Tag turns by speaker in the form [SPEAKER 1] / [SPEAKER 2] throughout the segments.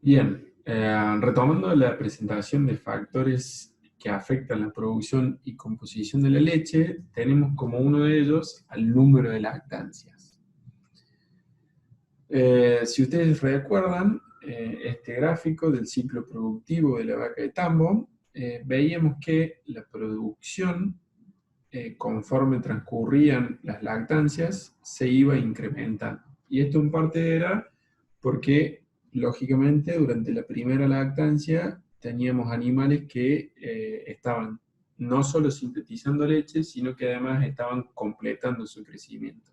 [SPEAKER 1] Bien, retomando la presentación de factores que afectan la producción y composición de la leche, tenemos como uno de ellos al número de lactancias. Si ustedes recuerdan, este gráfico del ciclo productivo de la vaca de tambo, veíamos que la producción, conforme transcurrían las lactancias, se iba incrementando. Y esto en parte era porque, lógicamente, durante la primera lactancia teníamos animales que estaban no solo sintetizando leche, sino que además estaban completando su crecimiento.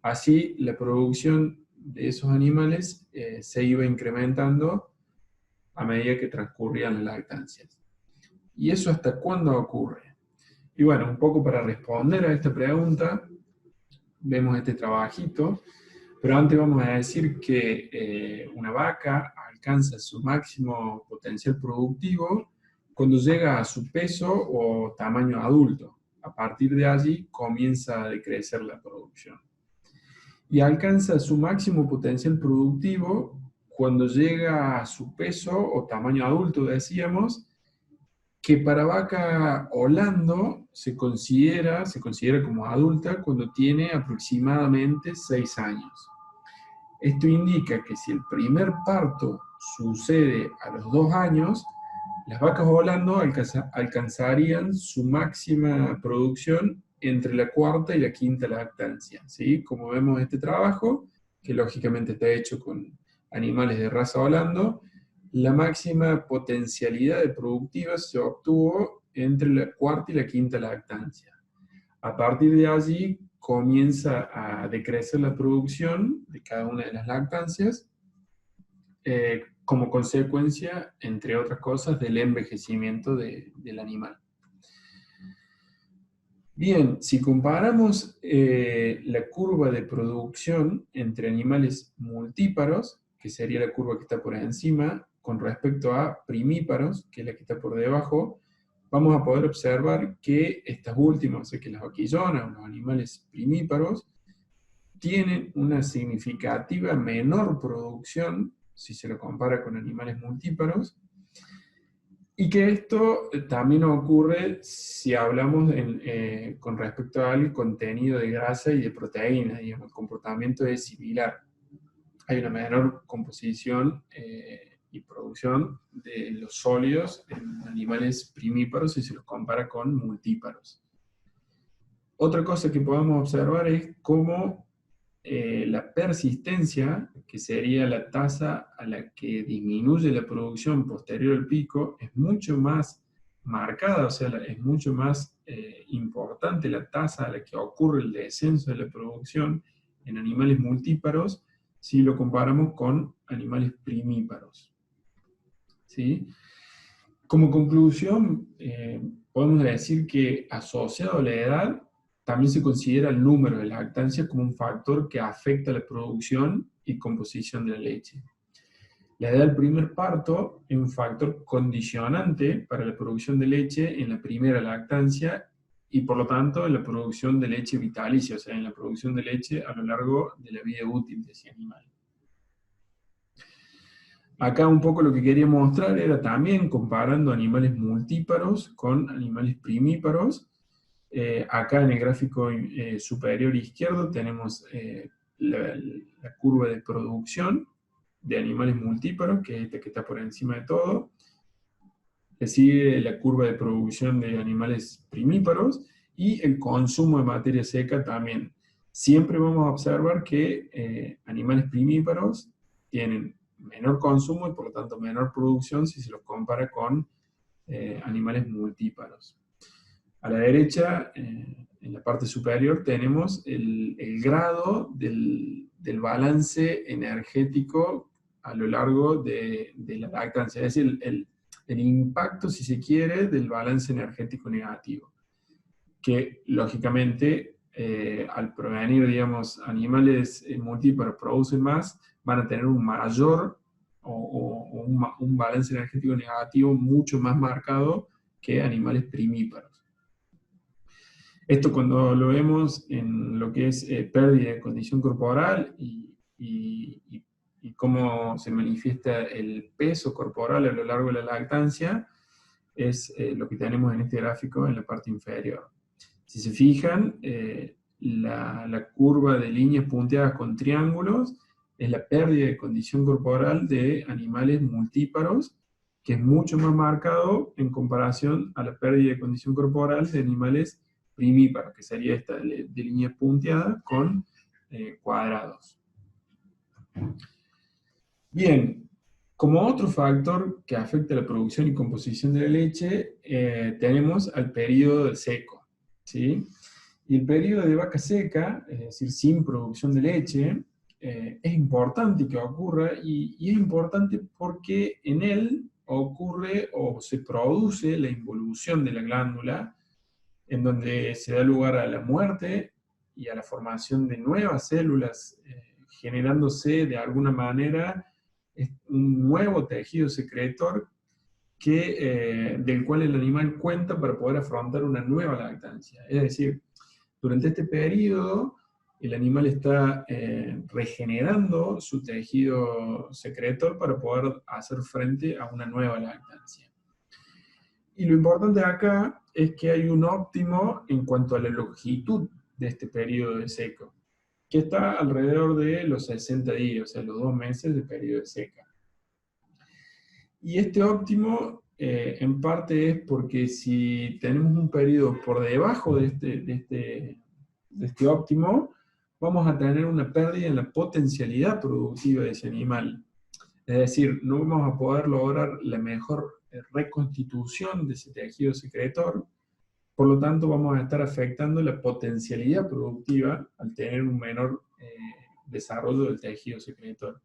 [SPEAKER 1] Así, la producción de esos animales se iba incrementando a medida que transcurrían las lactancias. ¿Y eso hasta cuándo ocurre? Y bueno, un poco para responder a esta pregunta, vemos este trabajito, pero antes vamos a decir que una vaca alcanza su máximo potencial productivo cuando llega a su peso o tamaño adulto. A partir de allí comienza a decrecer la producción. Y alcanza su máximo potencial productivo cuando llega a su peso o tamaño adulto, decíamos, que para vaca Holando se considera como adulta cuando tiene aproximadamente 6 años. Esto indica que si el primer parto sucede a los 2 años, las vacas Holando alcanzarían su máxima producción entre la cuarta y la quinta lactancia, ¿sí? Como vemos este trabajo, que lógicamente está hecho con animales de raza Holando, la máxima potencialidad de productiva se obtuvo entre la cuarta y la quinta lactancia. A partir de allí comienza a decrecer la producción de cada una de las lactancias como consecuencia, entre otras cosas, del envejecimiento del animal. Bien, si comparamos la curva de producción entre animales multíparos, que sería la curva que está por encima, con respecto a primíparos, que es la que está por debajo, vamos a poder observar que estas últimas, o sea, que las vaquillonas, los animales primíparos, tienen una significativa menor producción si se lo compara con animales multíparos, y que esto también ocurre si hablamos con respecto al contenido de grasa y de proteína, digamos, el comportamiento es similar. Hay una menor composición y producción de los sólidos en animales primíparos si se los compara con multíparos. Otra cosa que podemos observar es cómo la persistencia, que sería la tasa a la que disminuye la producción posterior al pico, es mucho más marcada, o sea, es mucho más importante la tasa a la que ocurre el descenso de la producción en animales multíparos si lo comparamos con animales primíparos. ¿Sí? Como conclusión, podemos decir que asociado a la edad, también se considera el número de lactancia como un factor que afecta la producción y composición de la leche. La edad del primer parto es un factor condicionante para la producción de leche en la primera lactancia y por lo tanto en la producción de leche vitalicia, o sea, en la producción de leche a lo largo de la vida útil de ese animal. Acá un poco lo que quería mostrar era también comparando animales multíparos con animales primíparos. Acá en el gráfico superior izquierdo tenemos la curva de producción de animales multíparos, que es esta que está por encima de todo. Le sigue la curva de producción de animales primíparos y el consumo de materia seca también. Siempre vamos a observar que animales primíparos tienen menor consumo y por lo tanto menor producción si se los compara con animales multíparos. A la derecha, en la parte superior, tenemos el grado del balance energético a lo largo de la lactancia, es decir, el impacto, si se quiere, del balance energético negativo, que lógicamente al provenir, digamos, animales multíparos producen más, van a tener un mayor o un balance energético negativo mucho más marcado que animales primíparos. Esto cuando lo vemos en lo que es pérdida de condición corporal y y cómo se manifiesta el peso corporal a lo largo de la lactancia es lo que tenemos en este gráfico en la parte inferior. Si se fijan, la curva de líneas punteadas con triángulos es la pérdida de condición corporal de animales multíparos, que es mucho más marcado en comparación a la pérdida de condición corporal de animales primíparos, que sería esta de línea punteada con cuadrados. Bien, como otro factor que afecta la producción y composición de la leche, tenemos al periodo seco, ¿sí? Y el periodo de vaca seca, es decir, sin producción de leche, es importante que ocurra, y es importante porque en él ocurre o se produce la involución de la glándula, en donde se da lugar a la muerte y a la formación de nuevas células, generándose de alguna manera un nuevo tejido secretor del cual el animal cuenta para poder afrontar una nueva lactancia. Es decir, durante este periodo, el animal está regenerando su tejido secretor para poder hacer frente a una nueva lactancia. Y lo importante acá es que hay un óptimo en cuanto a la longitud de este periodo de seco, que está alrededor de los 60 días, o sea, los 2 meses de periodo de seca. Y este óptimo, en parte, es porque si tenemos un periodo por debajo de este óptimo, vamos a tener una pérdida en la potencialidad productiva de ese animal. Es decir, no vamos a poder lograr la mejor reconstitución de ese tejido secretor, por lo tanto vamos a estar afectando la potencialidad productiva al tener un menor desarrollo del tejido secretor.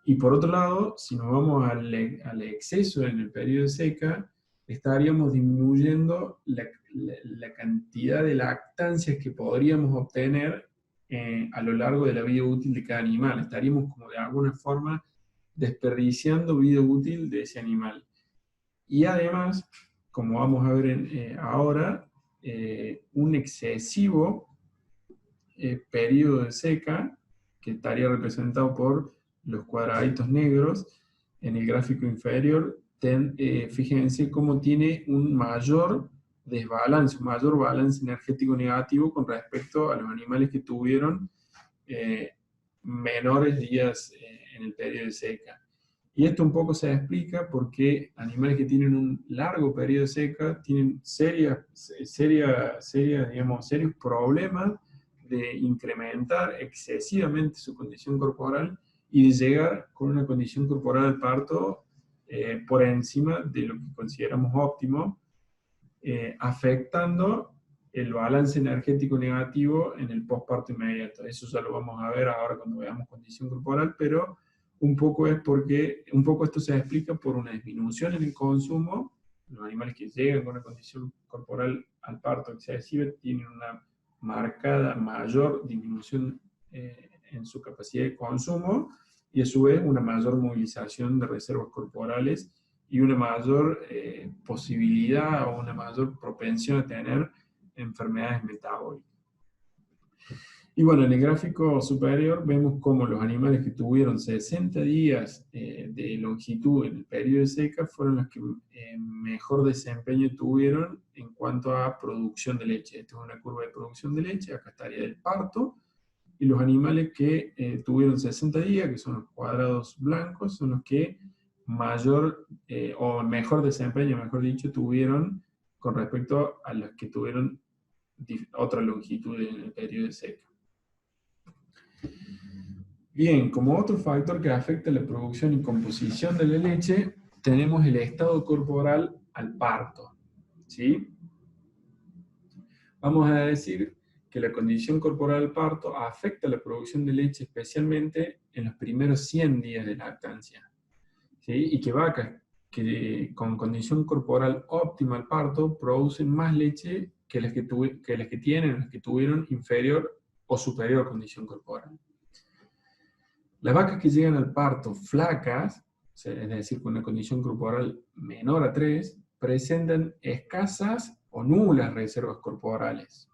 [SPEAKER 1] Y por otro lado, si nos vamos al exceso en el periodo de seca, estaríamos disminuyendo la cantidad de lactancias que podríamos obtener a lo largo de la vida útil de cada animal. Estaríamos como de alguna forma desperdiciando vida útil de ese animal. Y además, como vamos a ver ahora, un excesivo periodo de seca, que estaría representado por los cuadraditos negros en el gráfico inferior, fíjense cómo tiene un mayor desbalance, un mayor balance energético negativo con respecto a los animales que tuvieron menores días en el periodo de seca. Y esto un poco se explica porque animales que tienen un largo periodo de seca tienen serios problemas de incrementar excesivamente su condición corporal y de llegar con una condición corporal al parto por encima de lo que consideramos óptimo, afectando el balance energético negativo en el posparto inmediato. Eso ya lo vamos a ver ahora cuando veamos condición corporal, pero un poco esto se explica por una disminución en el consumo. Los animales que llegan con una condición corporal al parto excesiva tienen una marcada mayor disminución en su capacidad de consumo, y a su vez una mayor movilización de reservas corporales y una mayor posibilidad o una mayor propensión a tener enfermedades metabólicas. Y bueno, en el gráfico superior vemos cómo los animales que tuvieron 60 días de longitud en el periodo de seca fueron los que mejor desempeño tuvieron en cuanto a producción de leche. Esta es una curva de producción de leche, acá estaría el parto, y los animales que tuvieron 60 días, que son los cuadrados blancos, son los que mayor o mejor desempeño, mejor dicho, tuvieron con respecto a los que tuvieron otra longitud en el periodo de seca. Bien, como otro factor que afecta la producción y composición de la leche, tenemos el estado corporal al parto, ¿sí? Vamos a decir que la condición corporal al parto afecta la producción de leche especialmente en los primeros 100 días de lactancia, ¿sí? Y que vacas que con condición corporal óptima al parto producen más leche que las que tuvieron inferior o superior condición corporal. Las vacas que llegan al parto flacas, es decir, con una condición corporal menor a 3, presentan escasas o nulas reservas corporales.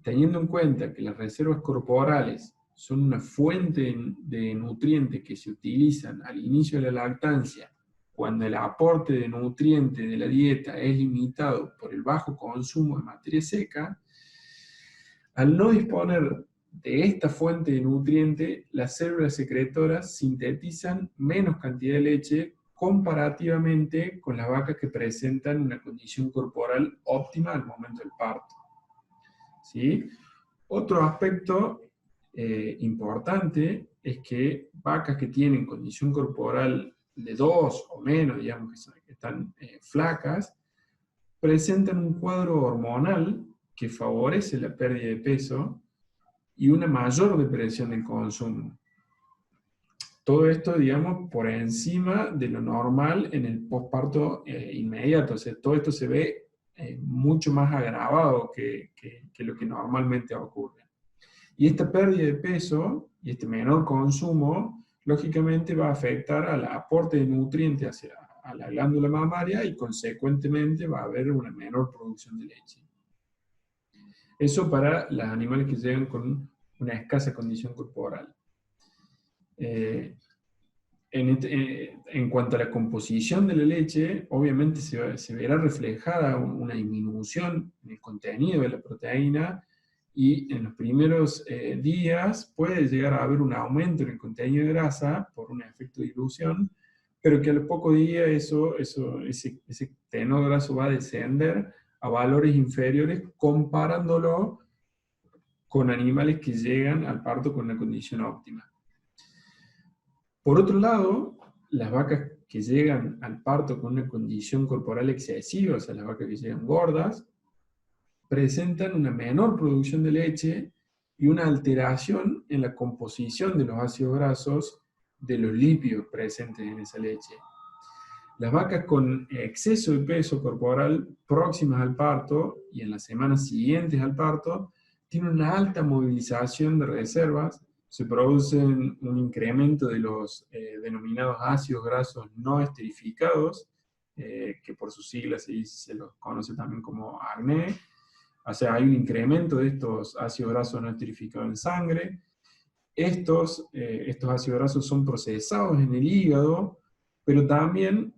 [SPEAKER 1] Teniendo en cuenta que las reservas corporales son una fuente de nutrientes que se utilizan al inicio de la lactancia, cuando el aporte de nutrientes de la dieta es limitado por el bajo consumo de materia seca, al no disponer de esta fuente de nutrientes, las células secretoras sintetizan menos cantidad de leche comparativamente con las vacas que presentan una condición corporal óptima al momento del parto. ¿Sí? Otro aspecto importante es que vacas que tienen condición corporal de 2 o menos, digamos que están flacas, presentan un cuadro hormonal que favorece la pérdida de peso y una mayor depresión del consumo. Todo esto, digamos, por encima de lo normal en el posparto inmediato. O sea, todo esto se ve mucho más agravado que lo que normalmente ocurre. Y esta pérdida de peso y este menor consumo, lógicamente va a afectar al aporte de nutrientes a la glándula mamaria y consecuentemente va a haber una menor producción de leche. Eso para los animales que llegan con una escasa condición corporal. En cuanto a la composición de la leche, obviamente se verá reflejada una disminución en el contenido de la proteína y en los primeros días puede llegar a haber un aumento en el contenido de grasa por un efecto de dilución, pero que a los pocos días ese tenor graso va a descender a valores inferiores comparándolo con animales que llegan al parto con una condición óptima. Por otro lado, las vacas que llegan al parto con una condición corporal excesiva, o sea, las vacas que llegan gordas, presentan una menor producción de leche y una alteración en la composición de los ácidos grasos de los lípidos presentes en esa leche. Las vacas con exceso de peso corporal próximas al parto y en las semanas siguientes al parto tienen una alta movilización de reservas, se produce un incremento de los denominados ácidos grasos no esterificados, que por sus siglas se los conoce también como AGNE. O sea, hay un incremento de estos ácidos grasos no esterificados en sangre. Estos ácidos grasos son procesados en el hígado, pero también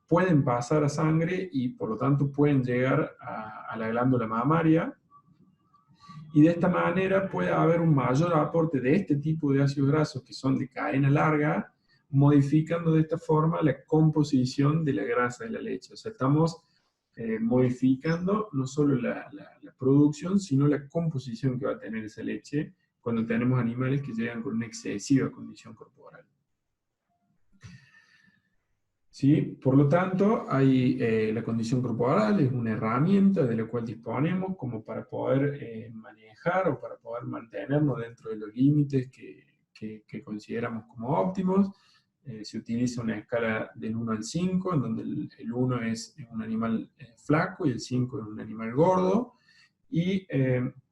[SPEAKER 1] pueden pasar a sangre y por lo tanto pueden llegar a la glándula mamaria. Y de esta manera puede haber un mayor aporte de este tipo de ácidos grasos que son de cadena larga, modificando de esta forma la composición de la grasa de la leche. O sea, estamos modificando no solo la producción, sino la composición que va a tener esa leche cuando tenemos animales que llegan con una excesiva condición corporal. ¿Sí? Por lo tanto, la condición corporal es una herramienta de la cual disponemos como para poder manejar o para poder mantenernos dentro de los límites que consideramos como óptimos. Se utiliza una escala del 1 al 5, en donde el 1 es un animal flaco y el 5 es un animal gordo, y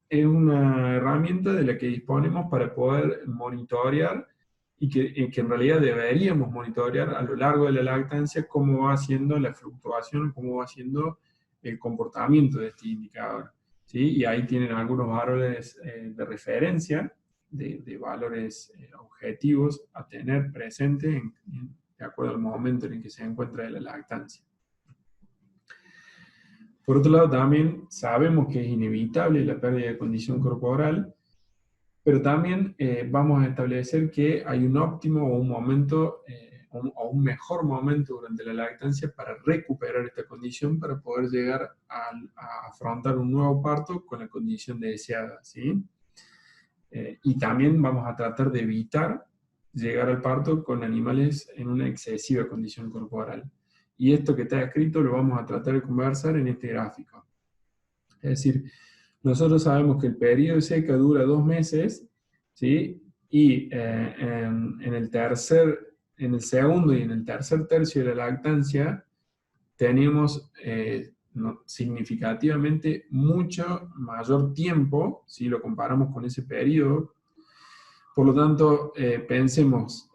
[SPEAKER 1] es una herramienta de la que disponemos para poder monitorear y que en realidad deberíamos monitorear a lo largo de la lactancia cómo va haciendo la fluctuación, cómo va haciendo el comportamiento de este indicador. ¿Sí? Y ahí tienen algunos valores de referencia, de valores objetivos a tener presentes de acuerdo al momento en el que se encuentra la lactancia. Por otro lado, también sabemos que es inevitable la pérdida de condición corporal, pero también vamos a establecer que hay un óptimo o un momento o un mejor momento durante la lactancia para recuperar esta condición para poder llegar a afrontar un nuevo parto con la condición deseada, ¿sí? Y también vamos a tratar de evitar llegar al parto con animales en una excesiva condición corporal. Y esto que está escrito lo vamos a tratar de conversar en este gráfico. Es decir, nosotros sabemos que el periodo de seca dura 2 meses, ¿sí? Y en el segundo y en el tercer tercio de la lactancia tenemos significativamente mucho mayor tiempo, si lo comparamos con ese periodo. Por lo tanto, pensemos,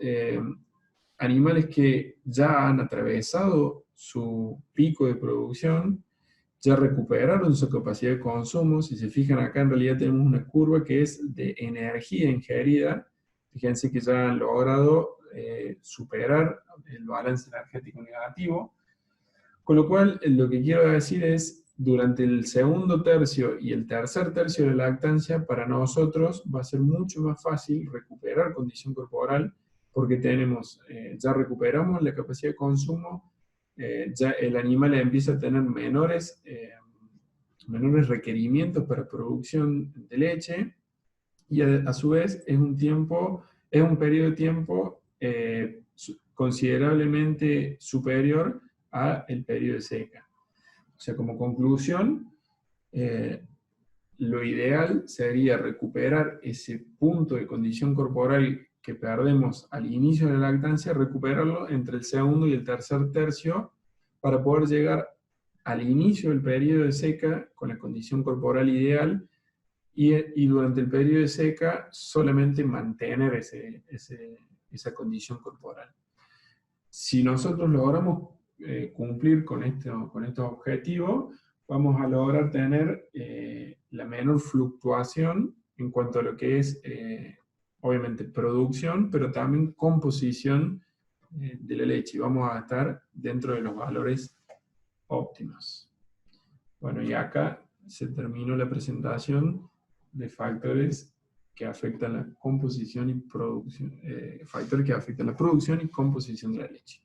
[SPEAKER 1] animales que ya han atravesado su pico de producción, ya recuperaron su capacidad de consumo. Si se fijan acá, en realidad tenemos una curva que es de energía ingerida. Fíjense que ya han logrado superar el balance energético negativo. Con lo cual, lo que quiero decir es, durante el segundo tercio y el tercer tercio de la lactancia, para nosotros va a ser mucho más fácil recuperar condición corporal, porque ya recuperamos la capacidad de consumo, ya el animal empieza a tener menores requerimientos para producción de leche, y a su vez es un periodo de tiempo considerablemente superior a el periodo de seca. O sea, como conclusión, lo ideal sería recuperar ese punto de condición corporal que perdemos al inicio de la lactancia, recuperarlo entre el segundo y el tercer tercio para poder llegar al inicio del periodo de seca con la condición corporal ideal, y durante el periodo de seca solamente mantener esa condición corporal. Si nosotros logramos cumplir con estos objetivos, vamos a lograr tener la menor fluctuación en cuanto a lo que es, obviamente, producción, pero también composición de la leche. Vamos a estar dentro de los valores óptimos. Bueno, y acá se terminó la presentación de factores que afectan la composición y producción, factores que afectan la producción y composición de la leche.